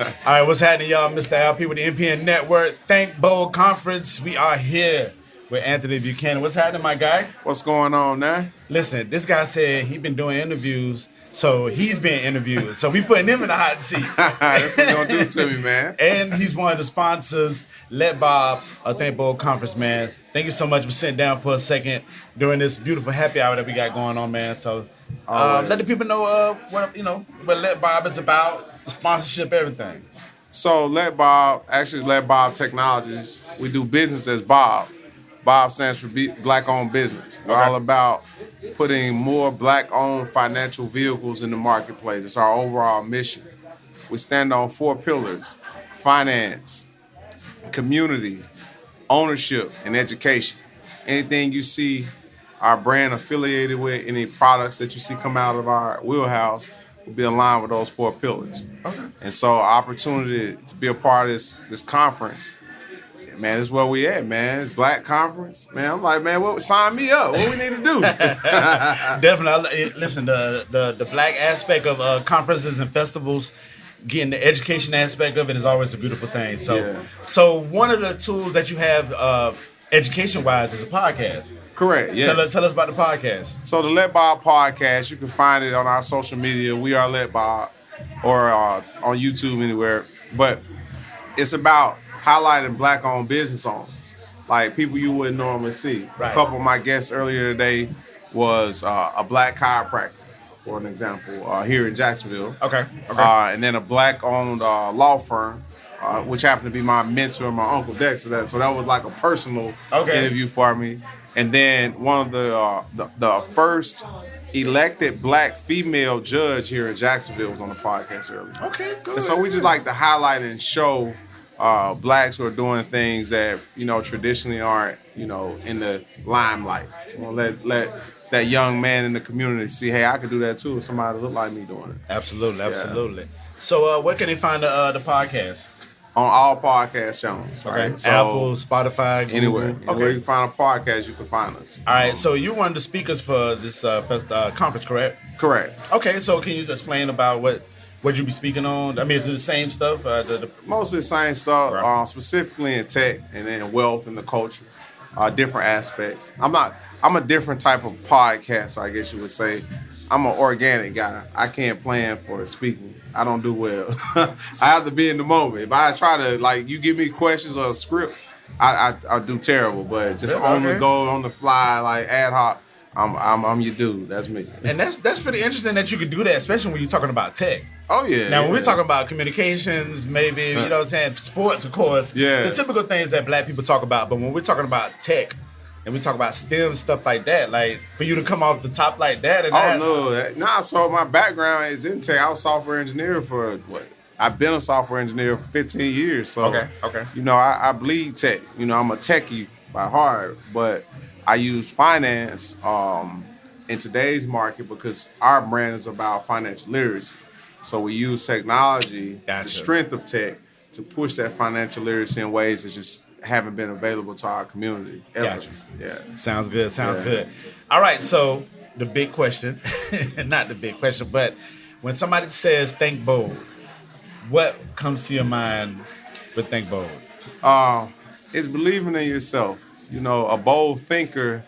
All right, what's happening, y'all? Mr. LP with the MPN Network. Think Bold Conference. We are here with Anthony Buchanan. What's happening, my guy? What's going on, man? Listen, this guy said he been doing interviews, so he's being interviewed. So we putting him in the hot seat. That's what you're going to do to me, man. And he's one of the sponsors. Let Bob, Think Bold Conference, man. Thank you so much for sitting down for a second during this beautiful happy hour that we got going on, man. So let the people know what Let Bob is about. Sponsorship, everything. So Let Bob Technologies. We do business as Bob. Bob stands for Black-owned business. We're all about putting more Black-owned financial vehicles in the marketplace. It's our overall mission. We stand on 4 pillars: finance, community, ownership, and education. Anything you see our brand affiliated with, any products that you see come out of our wheelhouse, will be aligned with those 4 pillars. Okay. And so opportunity to be a part of this conference, man, this is where we at, man. It's Black Conference. Man, I'm like, man, sign me up. What we need to do? Definitely. Listen, the Black aspect of conferences and festivals, getting the education aspect of it is always a beautiful thing. So one of the tools that you have education-wise is a podcast. Correct, yeah. Tell us about the podcast. So the Let Bob podcast, you can find it on our social media. We are Let Bob, or on YouTube, anywhere. But it's about highlighting Black-owned business owners, like people you wouldn't normally see. Right. A couple of my guests earlier today was a Black chiropractor, for an example, here in Jacksonville. Okay. And then a Black-owned law firm, which happened to be my mentor, my Uncle Dexter. So that was like a personal interview for me. And then one of the first elected Black female judge here in Jacksonville was on the podcast earlier. Okay, good. And so we just like to highlight and show Blacks who are doing things that, traditionally aren't, in the limelight. Let that young man in the community see, hey, I could do that too if somebody look like me doing it. Absolutely. So where can they find the podcast? On all podcast channels. Okay. Right? So Apple, Spotify, Google. Anywhere. Where you can find a podcast, you can find us. All right. So you're one of the speakers for this conference, correct? Correct. Okay. So can you explain about what you be speaking on? I mean, is it the same stuff? Mostly the same stuff, Right. Specifically in tech and then wealth and the culture, different aspects. I'm a different type of podcaster, I guess you would say. I'm an organic guy. I can't plan for speaking. I don't do well. I have to be in the moment. If I try to, you give me questions or a script, I do terrible. But just on the go, on the fly, ad hoc, I'm your dude. That's me. And that's pretty interesting that you could do that, especially when you're talking about tech. Oh, yeah. Now, when we're talking about communications, maybe, you know what I'm saying, sports, of course, the typical things that Black people talk about. But when we're talking about tech, and we talk about STEM, stuff like that, for you to come off the top like that. So my background is in tech. I was a software engineer I've been a software engineer for 15 years. So, okay. I bleed tech. I'm a techie by heart, but I use finance in today's market because our brand is about financial literacy. So we use technology, the strength of tech, to push that financial literacy in ways that just haven't been available to our community ever. Gotcha. Yeah. Sounds good. All right, so the big question, not the big question, but when somebody says think bold, what comes to your mind with think bold? It's believing in yourself. A bold thinker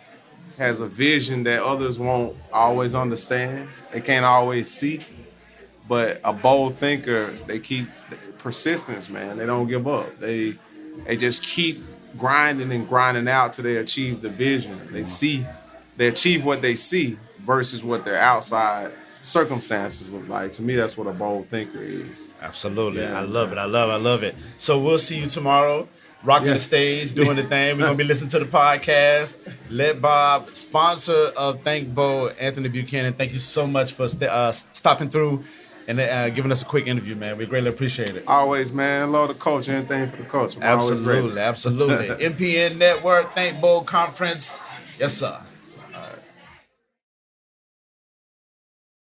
has a vision that others won't always understand. They can't always see. But a bold thinker, they keep persistence, man. They don't give up. They just keep grinding out till they achieve the vision. They achieve what they see versus what their outside circumstances look like. To me, that's what a bold thinker is. Absolutely. Yeah, I love it. So we'll see you tomorrow, rocking the stage, doing the thing. We're going to be listening to the podcast. Let Bob, sponsor of Think Bold, Anthony Buchanan. Thank you so much for stopping through and giving us a quick interview, man. We greatly appreciate it. Always, man. Love the culture. Anything for the culture. Absolutely. MPN Network, Think Bold Conference. Yes, sir.